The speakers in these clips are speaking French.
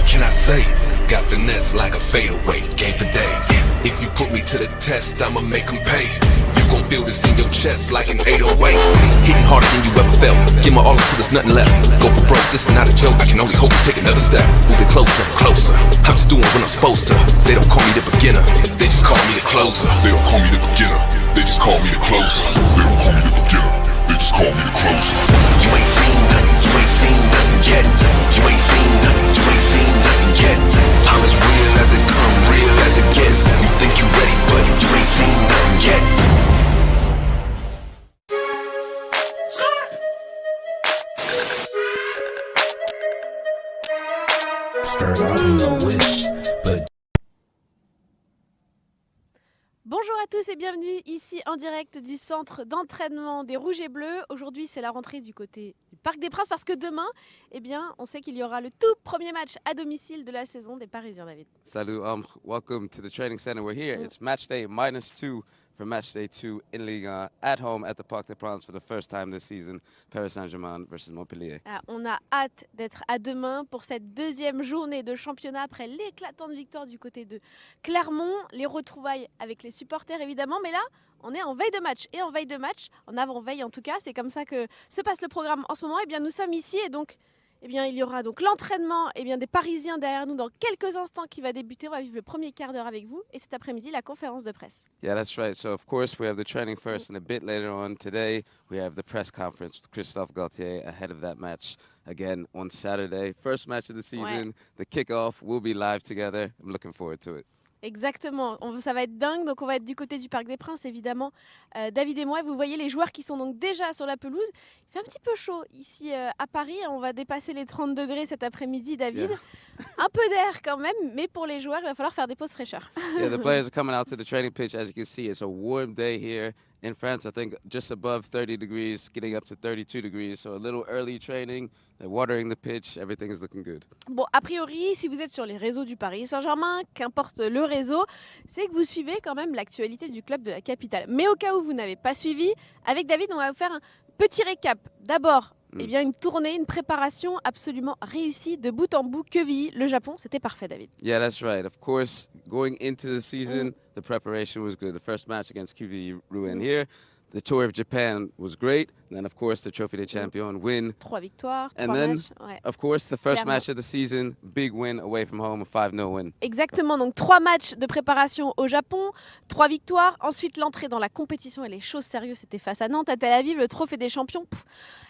can I say? Got finesse like a fadeaway, game for days. If you put me to the test, I'ma make them pay. You gon' feel this in your chest like an 808. Hitting harder than you ever felt. Give my all until there's nothing left. Go for broke, this is not a joke. I can only hope to take another step. Move it closer, closer. I'm just doing what I'm supposed to. They don't call me the beginner, they just call me the closer. They don't call me the beginner, they just call me the closer. They don't call me the beginner, they just call me the closer. You ain't seen nothing, you ain't seen nothing yet. You ain't seen nothing, you ain't seen nothing yet. I'm as real as it come, real as it gets. You think you ready, but you ain't seen nothing yet. Start out in the wish, but Bonjour à tous et bienvenue ici en direct du centre d'entraînement des Rouges et Bleus. Aujourd'hui, c'est la rentrée du côté du Parc des Princes parce que demain, eh bien, on sait qu'il y aura le tout premier match à domicile de la saison des Parisiens, David. Salut, welcome to the training center. We're here. It's match day -2 for match day 2 in Ligue 1 at home at the Parc des Princes for the first time this season. Paris Saint-Germain versus Montpellier. Ah, on a hâte d'être à demain pour cette deuxième journée de championnat après l'éclatante victoire du côté de Clermont, les retrouvailles avec les supporters évidemment, mais là on est en veille de match et en veille de match, en avant-veille en tout cas, c'est comme ça que se passe le programme en ce moment. Et bien nous sommes ici et donc il y aura donc l'entraînement des Parisiens derrière nous dans quelques instants qui va débuter. On va vivre le premier quart d'heure avec vous et cet après-midi la conférence de presse. Yeah, that's right. So of course we have the training first and a bit later on today we have the press conference with Christophe Galtier ahead of that match again on Saturday. First match of the season, the kickoff. We'll be live together. I'm looking forward to it. Exactement, ça va être dingue, donc on va être du côté du Parc des Princes évidemment, David et moi, vous voyez les joueurs qui sont donc déjà sur la pelouse. Il fait un petit peu chaud ici à Paris, on va dépasser les 30 degrés cet après-midi, David. Yeah. Un peu d'air quand même, mais pour les joueurs il va falloir faire des pauses fraîcheur. Yeah, the players are coming out to the training pitch. As you can see, it's a warm day here in France. I think just above 30 degrees, getting up to 32 degrees. So a little early training, they're watering the pitch, everything is looking good. Bon, a priori, si vous êtes sur les réseaux du Paris Saint-Germain, qu'importe le réseau, c'est que vous suivez quand même l'actualité du club de la capitale. Mais au cas où vous n'avez pas suivi, avec David, on va vous faire un petit récap. D'abord, une tournée, une préparation absolument réussie de bout en bout. Quevilly, le Japon, c'était parfait, David. Yeah, that's right. Of course, going into the season, the preparation was good. The first match against QV Rouen here. The tour of Japan was great. And then, of course, the Trophy des Champions win. 3 victoires, 3 And then, matchs. Ouais. of course, the first Clairement. match of the season, big win away from home, a 5-0 win. Exactement, donc 3 matchs de préparation au Japon, 3 victoires. Ensuite, l'entrée dans la compétition et les choses sérieuses, c'était face à Nantes, à Tel Aviv, le Trophée des Champions.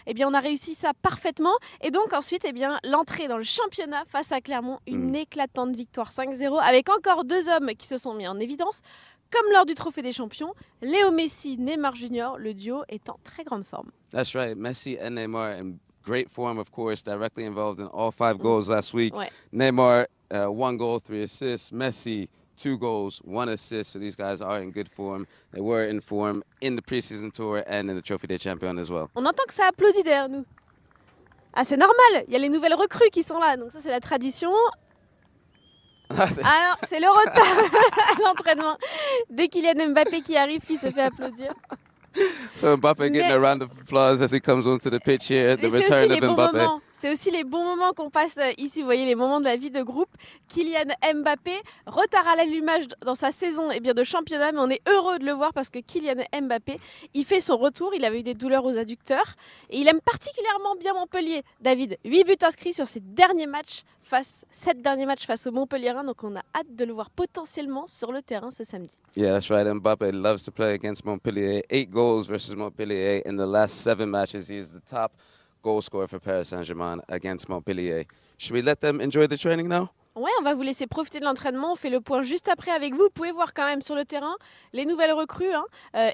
On a réussi ça parfaitement. Et donc ensuite, l'entrée dans le championnat face à Clermont, une éclatante victoire 5-0, avec encore 2 hommes qui se sont mis en évidence. Comme lors du Trophée des Champions, Léo Messi, Neymar Junior, le duo est en très grande forme. That's right. Messi and Neymar in great form, of course, directly involved in all 5 goals last week. Ouais. Neymar, 1 goal, 3 assists. Messi, 2 goals, 1 assist. So these guys are in good form. They were in form in the preseason tour and in the Trophy des Champions as well. On entend que ça applaudit derrière nous. Ah, c'est normal, il y a les nouvelles recrues qui sont là, donc ça c'est la tradition. Ah non, c'est le retard à l'entraînement. Dès Kylian Mbappé qui arrive, qui se fait applaudir. So Mbappe getting a round of applause as he comes onto the pitch here. The Mais c'est return aussi of les bons Mbappe. moments. C'est aussi les bons moments qu'on passe ici. Vous voyez les moments de la vie de groupe. Kylian Mbappé, retard à l'allumage dans sa saison de championnat, mais on est heureux de le voir parce que Kylian Mbappé, il fait son retour. Il avait eu des douleurs aux adducteurs et il aime particulièrement bien Montpellier. David, 8 buts inscrits sur ses derniers matchs 7 derniers matchs face aux Montpelliérains. Donc on a hâte de le voir potentiellement sur le terrain ce samedi. Yeah, that's right. Mbappe loves to play against Montpellier. 8 goals versus Montpellier in the last 7 matches. He is the top goal scorer for Paris Saint-Germain against Montpellier. Should we let them enjoy the training now? Ouais, on va vous laisser profiter de l'entraînement. On fait le point juste après avec vous. Vous pouvez voir quand même sur le terrain les nouvelles recrues.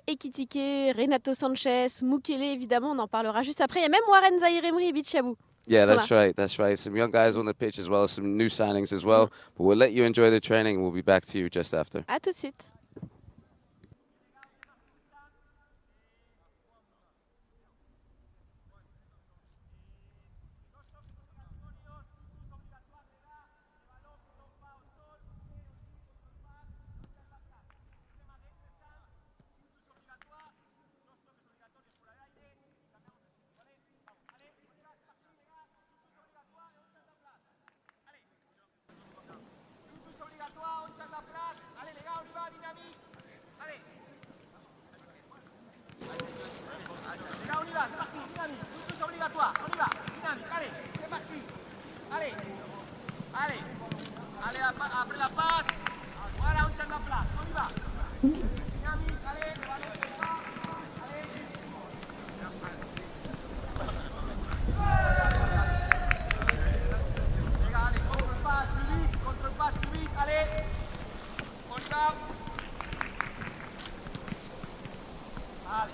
Ekitike, Renato Sanchez, Mukele, évidemment, on en parlera juste après. Il y a même Warren Zaïre-Emery et Bichabou. Yeah, that's right. That's right. Some young guys on the pitch as well, some new signings as well. But we'll let you enjoy the training. We'll be back to you just after. À tout de suite. Allez, allez, après la passe. Voilà, on tient la place. On y va. Dynamique, allez, allez, allez. Les gars, allez, contre-passe plus vite, allez. On y va. Allez.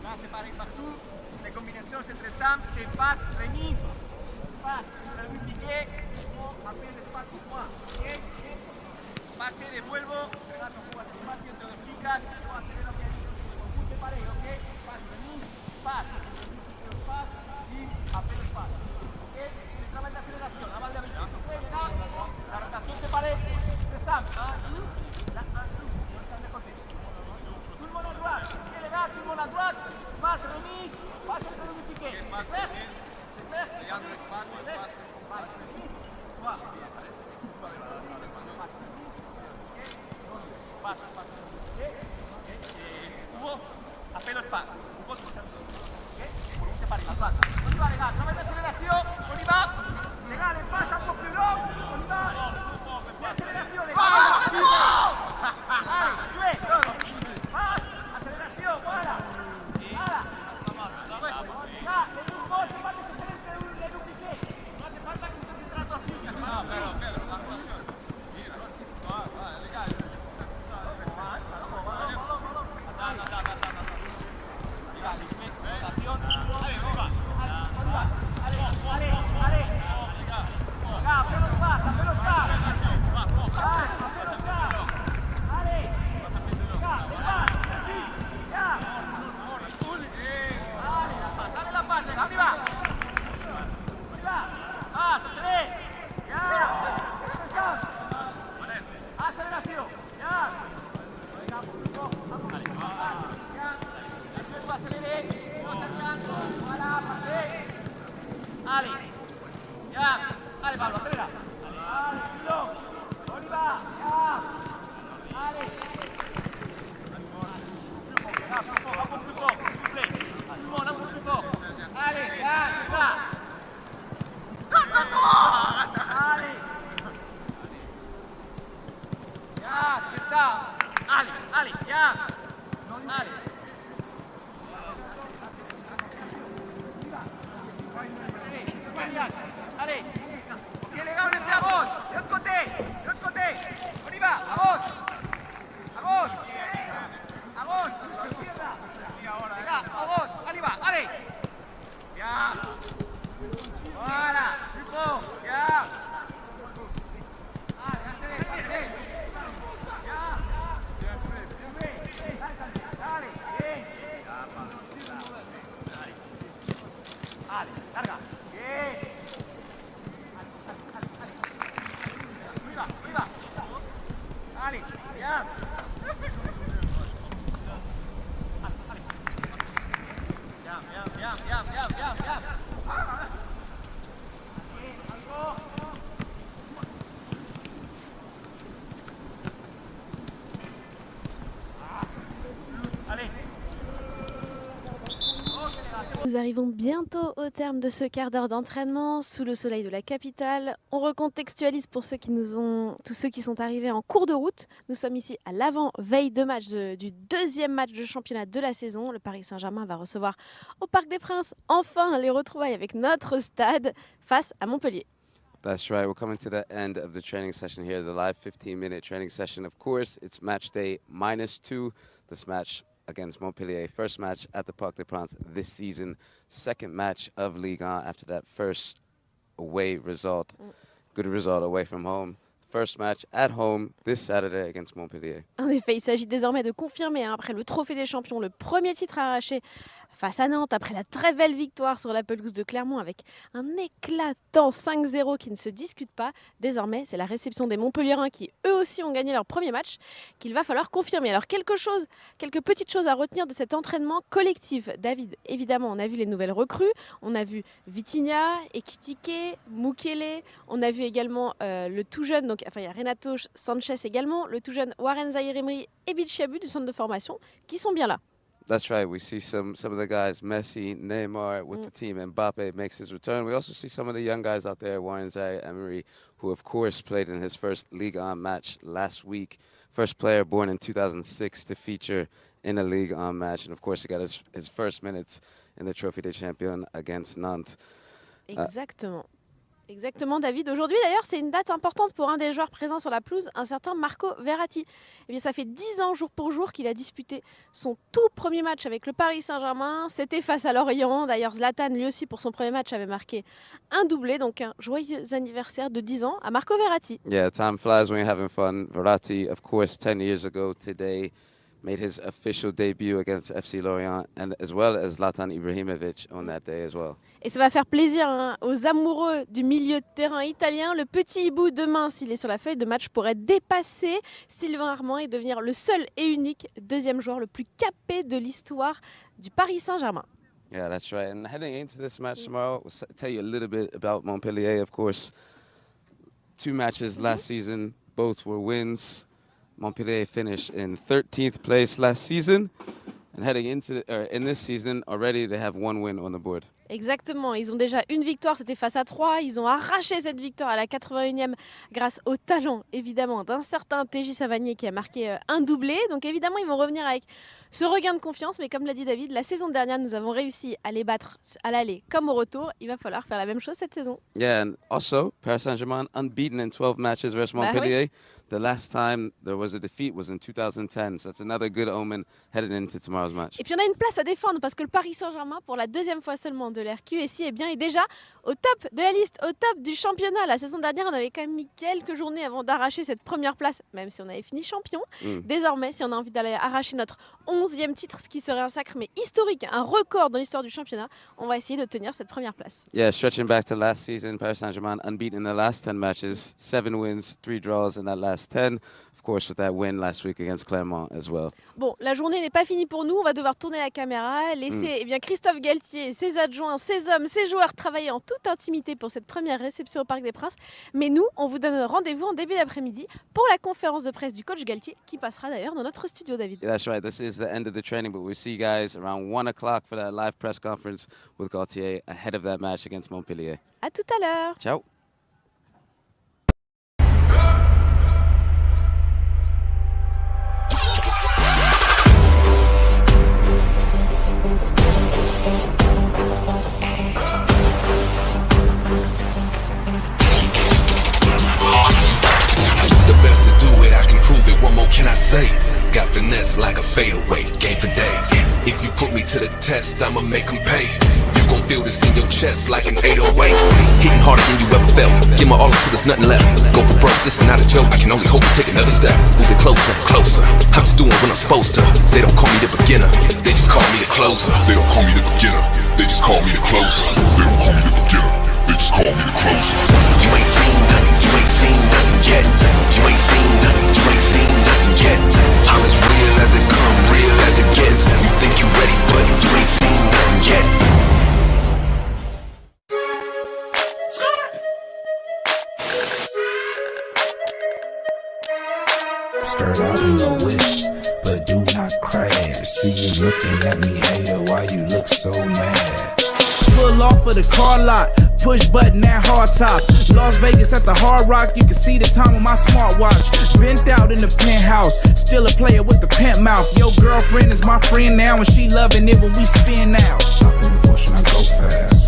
Passe pareil partout. Les combinaisons, c'est très simple. C'est passe, remise. Passe, entre le piqué. Appelle l'espace pour moi. Pase, devuelvo. Renato, juega espacio entre dos chicas. Acelero que hay. Compute pareil, ¿ok? Passe, remise. Passe. Passe. Y apelo espacio. ¿Ok? Centralmente aceleración. La banda de habilidad. La rotación de pared. Très simple. Tout le monde à droite. Ok, les gars, tout le monde à droite. Passe, remise. Passe entre le piqué. C'est clair? C'est clair? Passe, remise. Voilà. Passe. Hugo, apelo espacio. Hugo, ok? Se pare, la droite. On y va, les gars. Travail d'accélération. On y va. Les gars, les passes un peu plus longues. On y va. L'accélération, les gars. Allez, jouez. Passe. Accélération, voilà. Voilà. Là, les mouvements, c'est pas nécessaire de les dupliquer. No hace falta que usted se trate así. Pedro, la rotación. Les gars. Allez, ya, allez Pablo, acelera. Allez, tranquilo, on y va, ya. Allez. Un peu plus fort, s'il vous plaît. Tout le monde, un peu plus fort. Allez, ya, c'est ça. Allez. Ya, c'est ça. Allez, ya. Allez. Allez, ok les gars, on essaie à gauche, de l'autre côté, on y va, à gauche, a la izquierda, les gars, à gauche, on y va, allez, bien, voilà, plus fort, bien, allez, bien, allez, larga, bien. Allez, bien. Bien. Allez. Nous arrivons bientôt au terme de ce quart d'heure d'entraînement sous le soleil de la capitale. On recontextualise pour tous ceux qui sont arrivés en cours de route. Nous sommes ici à l'avant-veille de match du deuxième match de championnat de la saison. Le Paris Saint-Germain va recevoir au Parc des Princes enfin les retrouvailles avec notre stade face à Montpellier. That's right. We're coming to the end of the training session here, the live 15-minute training session. Of course, it's match day -2. This match against Montpellier. First match at the Parc des Princes this season. Second match of Ligue 1 after that first away result. Good result away from home. First match at home this Saturday against Montpellier. En effet, il s'agit désormais de confirmer, après le Trophée des Champions, le premier titre arraché face à Nantes, après la très belle victoire sur la pelouse de Clermont avec un éclatant 5-0 qui ne se discute pas. Désormais, c'est la réception des Montpelliérains qui eux aussi ont gagné leur premier match qu'il va falloir confirmer. Alors quelques petites choses à retenir de cet entraînement collectif. David, évidemment, on a vu les nouvelles recrues, on a vu Vitinha, Ekitike, Mukele, on a vu également le tout jeune, il y a Renato Sanchez également, le tout jeune Warren Zaïre-Emery et Bilchabu du centre de formation qui sont bien là. That's right. We see some of the guys, Messi, Neymar with the team. Mbappe makes his return. We also see some of the young guys out there, Warren Zaïre-Emery, who of course played in his first Ligue 1 match last week. First player born in 2006 to feature in a Ligue 1 match. And of course he got his first minutes in the Trophée des Champions against Nantes. Exactement. Exactement, David. Aujourd'hui, d'ailleurs, c'est une date importante pour un des joueurs présents sur la pelouse, un certain Marco Verratti. Eh bien, ça fait 10 ans, jour pour jour, qu'il a disputé son tout premier match avec le Paris Saint-Germain. C'était face à Lorient. D'ailleurs, Zlatan, lui aussi, pour son premier match, avait marqué un doublé. Donc, un joyeux anniversaire de 10 ans à Marco Verratti. Yeah, time flies when you're having fun. Verratti, of course, 10 years ago today, made his official debut against FC Lorient, and as well as Zlatan Ibrahimovic on that day as well. Et ça va faire plaisir aux amoureux du milieu de terrain italien. Le petit hibou, demain, s'il est sur la feuille de match, pourrait dépasser Sylvain Armand et devenir le seul et unique deuxième joueur le plus capé de l'histoire du Paris Saint-Germain. Yeah, that's right. And heading into this match tomorrow, we'll tell you a little bit about Montpellier, of course. 2 matches last season, both were wins. Montpellier finished in 13th place last season. And heading into in this season, already they have 1 win on the board. Exactement, ils ont déjà une victoire, c'était face à 3. Ils ont arraché cette victoire à la 81e grâce au talent, évidemment, d'un certain TJ Savanier qui a marqué un doublé. Donc évidemment, ils vont revenir avec ce regain de confiance. Mais comme l'a dit David, la saison dernière, nous avons réussi à les battre à l'aller comme au retour. Il va falloir faire la même chose cette saison. Yeah, and also, Paris Saint-Germain unbeaten in 12 matches versus Montpellier. Oui. The last time there was a defeat was in 2010, so that's another good omen headed into tomorrow's match. Et puis on a une place à défendre parce que le Paris Saint-Germain, pour la 2e fois seulement de l'ère QSI, eh bien, est déjà au top de la liste, au top du championnat. La saison dernière, on avait quand même mis quelques journées avant d'arracher cette première place, même si on avait fini champion. Désormais, si on a envie d'aller arracher notre 11e titre, ce qui serait un sacre mais historique, un record dans l'histoire du championnat, on va essayer de tenir cette première place. Yeah, stretching back to last season, Paris Saint-Germain unbeaten in the last 10 matches, 7 wins, 3 draws in that last 10. Of course, with that win last week against Clermont as well. Bon, la journée n'est pas finie pour nous. On va devoir tourner la caméra, laisser eh bien, Christophe Galtier, ses adjoints, ses hommes, ses joueurs travailler en toute intimité pour cette première réception au Parc des Princes. Mais nous, on vous donne rendez-vous en début d'après-midi pour la conférence de presse du coach Galtier, qui passera d'ailleurs dans notre studio, David. Yeah, that's right. This is the end of the training, but we'll see you guys around 1 o'clock for that live press conference with Galtier ahead of that match against Montpellier. À tout à l'heure. Ciao. Can I say? Got finesse like a fadeaway, game for days. If you put me to the test, I'ma make them pay. You gon' feel this in your chest like an 808. Hitting harder than you ever felt. Give my all until there's nothing left. Go for broke, this is not a joke. I can only hope to take another step. Move it closer, closer. I'm just doing what I'm supposed to. They don't call me the beginner, they just call me the closer. They don't call me the beginner, they just call me the closer. They don't call me the beginner, they just call me the closer. You ain't seen nothing, you ain't seen nothing yet. You ain't seen nothing, you ain't seen nothing yet. I'm as real as it come, real as it gets. You think you ready, but you ain't seen nothing yet. Skirt out in the whip, but do not crash. See you looking at me, hater, why you look so mad? Pull off of the car lot, push button that hard top. Las Vegas at the Hard Rock, you can see the time on my smartwatch. Bent out in the penthouse, still a player with the pimp mouth. Your girlfriend is my friend now, and she loving it when we spin out. Hop in the Porsche and I go fast.